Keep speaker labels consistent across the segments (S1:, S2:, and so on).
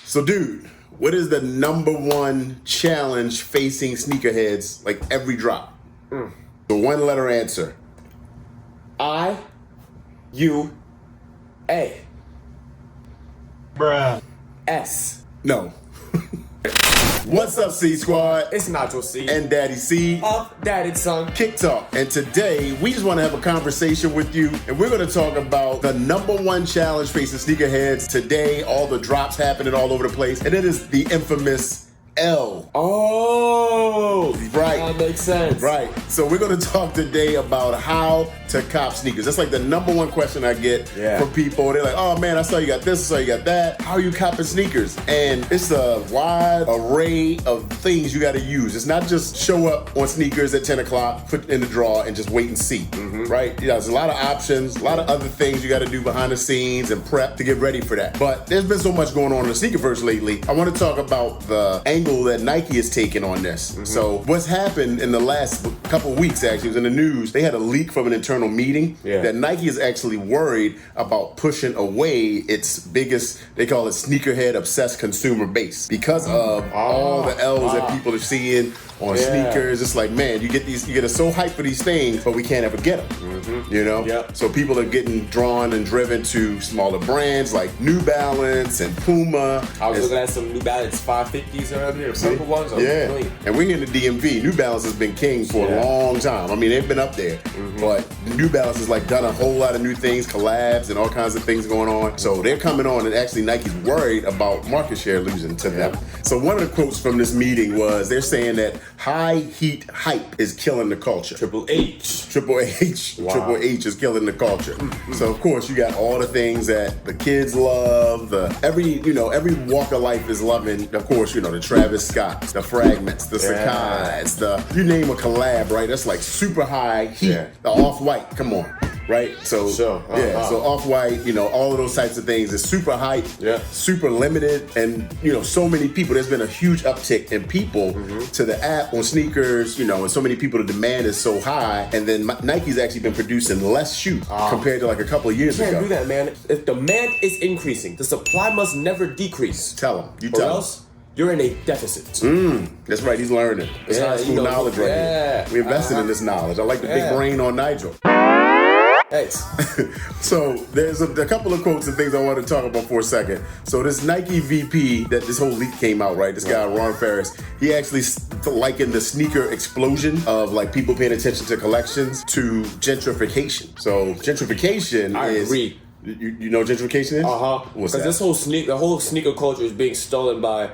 S1: So, dude, what is the #1 challenge facing sneakerheads like every drop? The one-letter answer.
S2: I-U-A.
S3: Bruh.
S2: S.
S1: No. What's up, C Squad?
S2: It's Nigel C.
S1: And Daddy C.
S2: Of Daddy Son.
S1: Kick Talk. And today, we just want to have a conversation with you. And we're going to talk about the #1 challenge facing sneakerheads. Today, all the drops happening all over the place. And it is the infamous L.
S2: Oh,
S1: right.
S2: That makes sense.
S1: Right. So we're going to talk today about how to cop sneakers. That's like the #1 question I get from people. They're like, oh man, I saw you got this, I saw you got that. How are you copping sneakers? And it's a wide array of things you got to use. It's not just show up on sneakers at 10 o'clock, put in the drawer, and just wait and see. Right? You know, there's a lot of options, a lot of other things you got to do behind the scenes and prep to get ready for that. But there's been so much going on in the sneakerverse lately. I want to talk about the angle that Nike is taking on this. So what's happened in the last couple weeks, actually, was in the news. They had a leak from an internal meeting that Nike is actually worried about pushing away its biggest, they call it sneakerhead obsessed consumer base because of all the L's that people are seeing on sneakers. It's like, man, you get us so hyped for these things, but we can't ever get them. You know? So people are getting drawn and driven to smaller brands like New Balance and Puma.
S2: I was looking at some New Balance 550s earlier, purple ones.
S1: And we're here in the DMV. New Balance has been king for a long time. I mean, they've been up there. But New Balance has like done a whole lot of new things, collabs and all kinds of things going on. So they're coming on, and actually Nike's worried about market share losing to them. So one of the quotes from this meeting was, they're saying that high heat hype is killing the culture.
S2: Triple H.
S1: Triple H is killing the culture. So of course you got all the things that the kids love, every walk of life is loving. Of course, the Travis Scotts, the Fragments, the Sakai's, you name a collab, right? That's like super high heat. The Off-White, come on. Right? So so Off-White, all of those types of things is super hype, super limited, and so many people. There's been a huge uptick in people to the app on sneakers, and so many people, the demand is so high, and then Nike's actually been producing less shoes compared to like a couple of years ago.
S2: You can't do that, man. If demand is increasing, the supply must never decrease.
S1: Tell them. You
S2: or
S1: tell
S2: else you're in a deficit.
S1: That's right. He's learning. It's high school knowledge right here. We invested in this knowledge. I like the big brain on Nigel.
S2: Thanks.
S1: So there's a couple of quotes and things I want to talk about for a second. So this Nike VP, that this whole leak came out, right? This guy, Ron Ferris, he actually likened the sneaker explosion of like people paying attention to collections to gentrification. So gentrification
S2: I agree.
S1: You know what gentrification is? What's that?
S2: Because the whole sneaker culture is being stolen by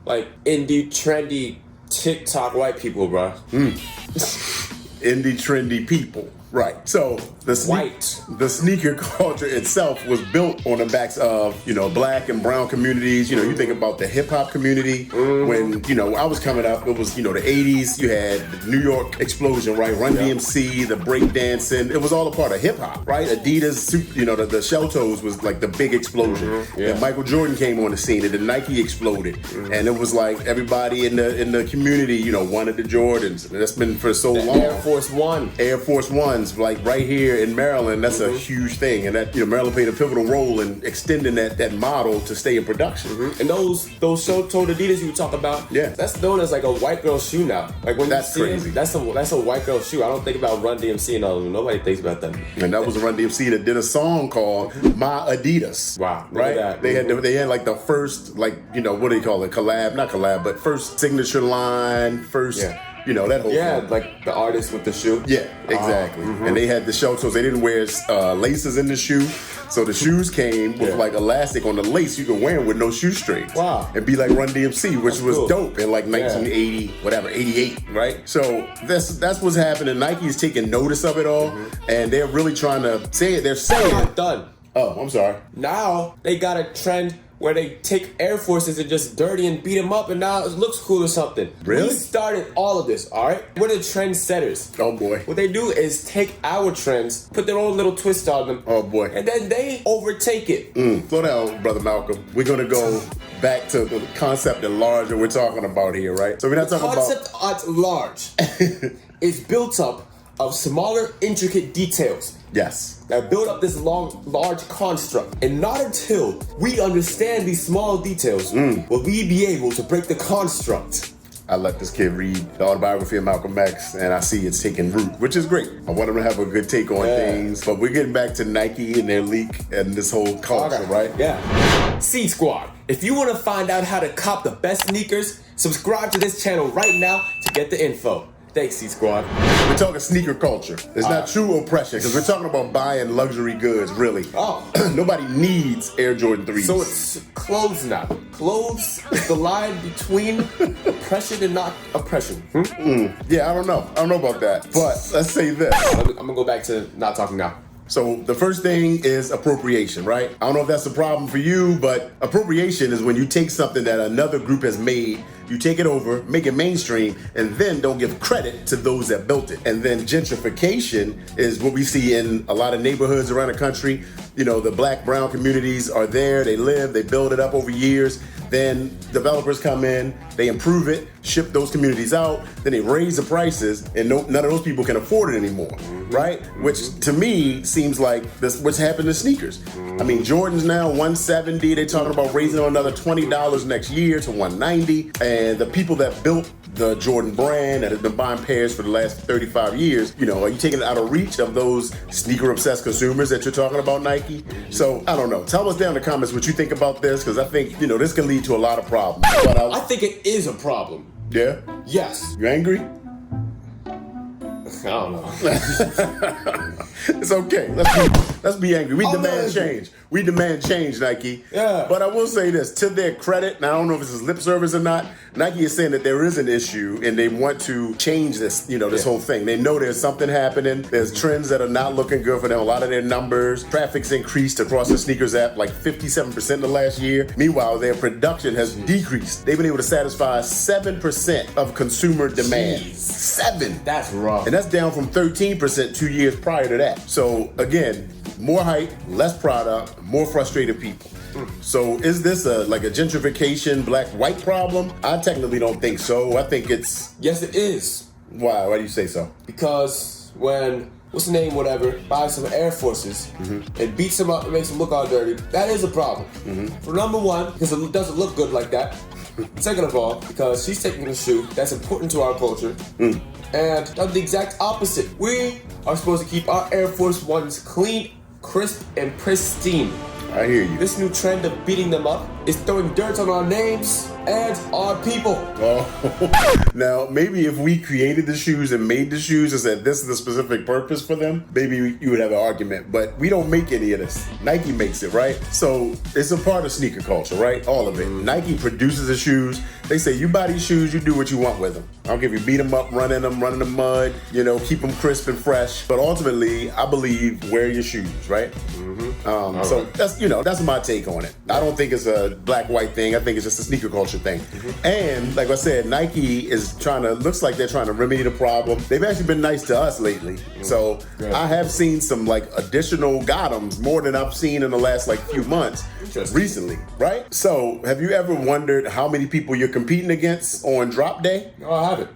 S2: like indie, trendy, TikTok white people, bro.
S1: Indie, trendy people. Right. So the sneaker culture itself was built on the backs of, black and brown communities. You think about the hip hop community. When, I was coming up, it was, the 80s. You had the New York explosion, right? Run DMC, the breakdancing. It was all a part of hip hop, right? Adidas, the shell toes was like the big explosion. And Michael Jordan came on the scene, and then Nike exploded. And it was like everybody in the community, wanted the Jordans. And that's been for so long.
S2: Air Force Ones.
S1: Like right here in Maryland, that's a huge thing, and that Maryland played a pivotal role in extending that model to stay in production.
S2: And those shell-toed Adidas you talk about, that's known as like a white girl shoe now. Like when
S1: that's
S2: you see
S1: crazy.
S2: Them, that's a white girl shoe. I don't think about Run DMC and all of them. Nobody thinks about them.
S1: And that was Run DMC that did a song called My Adidas.
S2: Wow,
S1: right? They had like the first what do they call it? Collab, not collab, but first signature line, first. That whole thing.
S2: Like the artist with the shoe.
S1: Yeah, exactly. And they had the shell toes. They didn't wear laces in the shoe. So the shoes came with like elastic on the lace. You could wear them with no shoestring.
S2: Wow.
S1: And be like Run DMC, which was dope in like 1980, 88, right? So that's what's happening. Nike's taking notice of it all, and they're really trying to say it. They're saying
S2: Not done.
S1: Oh, I'm sorry.
S2: Now they got a trend where they take Air Forces and just dirty and beat them up, and now it looks cool or something.
S1: Really?
S2: We started all of this, all right? We're the trendsetters.
S1: Oh, boy.
S2: What they do is take our trends, put their own little twist on them.
S1: Oh, boy.
S2: And then they overtake it.
S1: Slow down, Brother Malcolm. We're going to go back to the concept at large that we're talking about here, right? So we're not talking about...
S2: The concept at large is built up of smaller, intricate details.
S1: Yes.
S2: That build up this large construct. And not until we understand these small details will we be able to break the construct.
S1: I let this kid read the autobiography of Malcolm X, and I see it's taking root, which is great. I want him to have a good take on things, but we're getting back to Nike and their leak and this whole culture, right?
S2: Yeah. Seed Squad, if you want to find out how to cop the best sneakers, subscribe to this channel right now to get the info. Thanks, Seed Squad.
S1: We're talking sneaker culture. It's not true oppression, because we're talking about buying luxury goods, really.
S2: Oh.
S1: Nobody needs Air Jordan 3s.
S2: So it's clothes now. Clothes is the line between oppression and not oppression.
S1: Yeah, I don't know. I don't know about that. But let's say this.
S2: I'm going to go back to not talking now.
S1: So the first thing is appropriation, right? I don't know if that's a problem for you, but appropriation is when you take something that another group has made, you take it over, make it mainstream, and then don't give credit to those that built it. And then gentrification is what we see in a lot of neighborhoods around the country. You know, the black, brown communities are there, they live, they build it up over years. Then developers come in, they improve it, ship those communities out, then they raise the prices, and none of those people can afford it anymore, right? Which to me seems like this what's happened to sneakers. I mean, Jordan's now $170. They're talking about raising on another $20 next year to $190. And the people that built the Jordan brand that has been buying pairs for the last 35 years, you know, are you taking it out of reach of those sneaker-obsessed consumers that you're talking about, Nike? So, I don't know. Tell us down in the comments what you think about this, because I think, you know, this can lead to a lot of problems. But
S2: I think it is a problem.
S1: Yeah?
S2: Yes.
S1: You angry?
S2: I don't know.
S1: It's okay. Let's be angry. We demand change. We demand change, Nike.
S2: Yeah.
S1: But I will say this, to their credit, and I don't know if this is lip service or not, Nike is saying that there is an issue and they want to change this, you know, this whole thing. They know there's something happening. There's trends that are not looking good for them. A lot of their numbers, traffic's increased across the sneakers app like 57% in the last year. Meanwhile, their production has decreased. They've been able to satisfy 7% of consumer demand.
S2: Jeez.
S1: 7.
S2: That's rough.
S1: And that's down from 13% 2 years prior to that. So again, more hype, less product, more frustrated people. So is this like a gentrification black-white problem? I technically don't think so. I think it's...
S2: Yes, it is.
S1: Why? Why do you say so?
S2: Because when, what's the name, whatever, buys some Air Forces and beats them up and makes them look all dirty, that is a problem. For number one, because it doesn't look good like that. Second of all, because she's taking a shoe that's important to our culture. And done the exact opposite. We are supposed to keep our Air Force Ones clean, crisp, and pristine.
S1: I hear you.
S2: This new trend of beating them up is throwing dirt on our names and our people.
S1: Oh. Now, maybe if we created the shoes and made the shoes and said this is the specific purpose for them, maybe you would have an argument. But we don't make any of this. Nike makes it, right? So it's a part of sneaker culture, right? All of it. Nike produces the shoes. They say, you buy these shoes, you do what you want with them. I don't care if you beat them up, run in the mud, you know, keep them crisp and fresh. But ultimately, I believe wear your shoes, right? So that's, you know, that's my take on it. I don't think it's a black-white thing. I think it's just a sneaker culture thing. And like I said, Nike is looks like they're trying to remedy the problem. They've actually been nice to us lately. So I have seen some like additional got-ems, more than I've seen in the last like few months recently, right? So have you ever wondered how many people you're competing against on drop day?
S2: No, I haven't.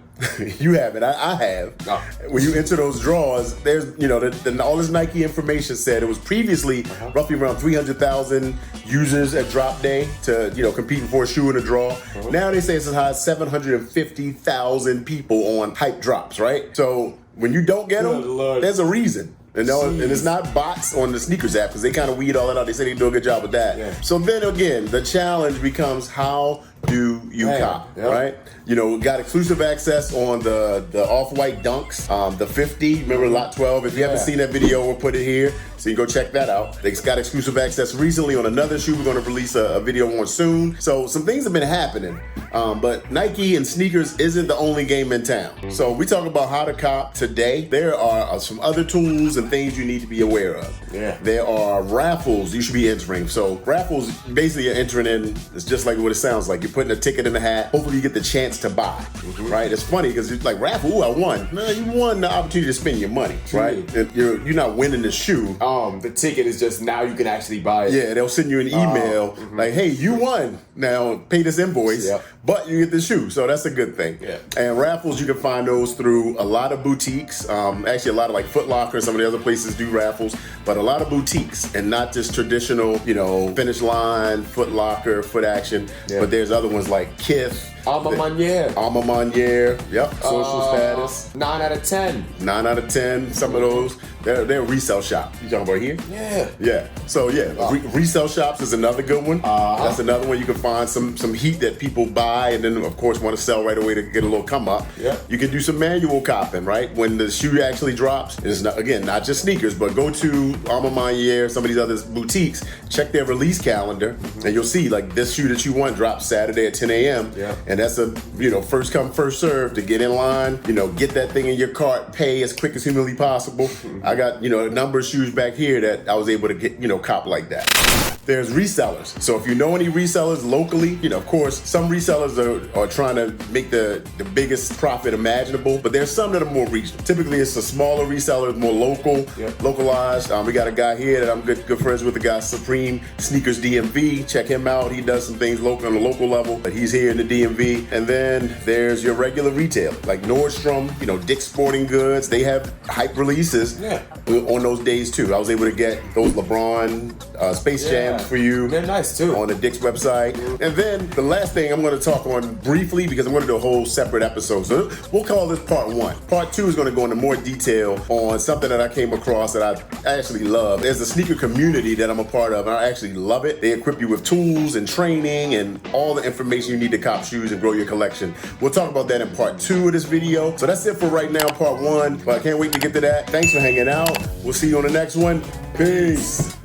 S1: You haven't. I have. Oh. When you enter those draws, there's, you know, all this Nike information said it was previously roughly around 300,000 users at drop day to, you know, competing for a shoe in a draw. Now they say it's as high as 750,000 people on hype drops, right? So when you don't get them, there's a reason. And it's not bots on the sneakers app, because they kind of weed all that out. They say they do a good job with that. Yeah. So then again, the challenge becomes, how do you cop, right? You know, we got exclusive access on the off-white dunks, the 50, remember lot 12? If you haven't seen that video, we'll put it here, so you can go check that out. They got exclusive access recently on another shoe we're gonna release a video on soon. So some things have been happening, but Nike and sneakers isn't the only game in town. So we talk about how to cop today. There are some other tools and things you need to be aware of. There are raffles you should be entering. So raffles, basically you're entering in, it's just like what it sounds like. You're putting a ticket in the hat, hopefully you get the chance to buy, right? It's funny because it's like, raffle, ooh, I won. No, you won the opportunity to spend your money, right? You're not winning the shoe.
S2: The ticket is just now you can actually buy it.
S1: Yeah, they'll send you an email like, hey, you won. Now pay this invoice, but you get the shoe. So that's a good thing.
S2: Yeah.
S1: And raffles, you can find those through a lot of boutiques. Actually, a lot of like Foot Locker, some of the other places do raffles, but a lot of boutiques and not just traditional, Finish Line, Foot Locker, Foot Action. Yeah. But there's other ones like Kith.
S2: Alma Maniere.
S1: Yep. Social Status.
S2: 9 out of 10.
S1: 9 out of 10. Some of those, they're a resale shop. You talking about here?
S2: Yeah.
S1: Yeah. So resale shops is another good one. That's another one you can find some heat that people buy and then of course want to sell right away to get a little come up.
S2: Yeah.
S1: You can do some manual copping, right? When the shoe actually drops, it's not just sneakers, but go to Alma Maniere, some of these other boutiques, check their release calendar, and you'll see like this shoe that you want drops Saturday at 10 a.m.
S2: Yeah.
S1: And that's a first come first serve to get in line, get that thing in your cart, pay as quick as humanly possible. I got a number of shoes back here that I was able to get cop like that. There's resellers. So if you know any resellers locally, of course, some resellers are trying to make the biggest profit imaginable, but there's some that are more regional. Typically, it's a smaller reseller, more local, localized. We got a guy here that I'm good friends with, the guy Supreme Sneakers DMV. Check him out. He does some things local on the local level, but he's here in the DMV. And then there's your regular retail, like Nordstrom, Dick's Sporting Goods. They have hype releases on those days too. I was able to get those LeBron Space Jams for you.
S2: They're nice too.
S1: On the Dick's website. And then the last thing I'm going to talk on briefly, because I'm going to do a whole separate episode. So we'll call this part 1. Part 2 is going to go into more detail on something that I came across that I actually love. There's a sneaker community that I'm a part of, and I actually love it. They equip you with tools and training and all the information you need to cop shoes and grow your collection. We'll talk about that in part 2 of this video. So that's it for right now, part 1. But I can't wait to get to that. Thanks for hanging out. We'll see you on the next one. Peace.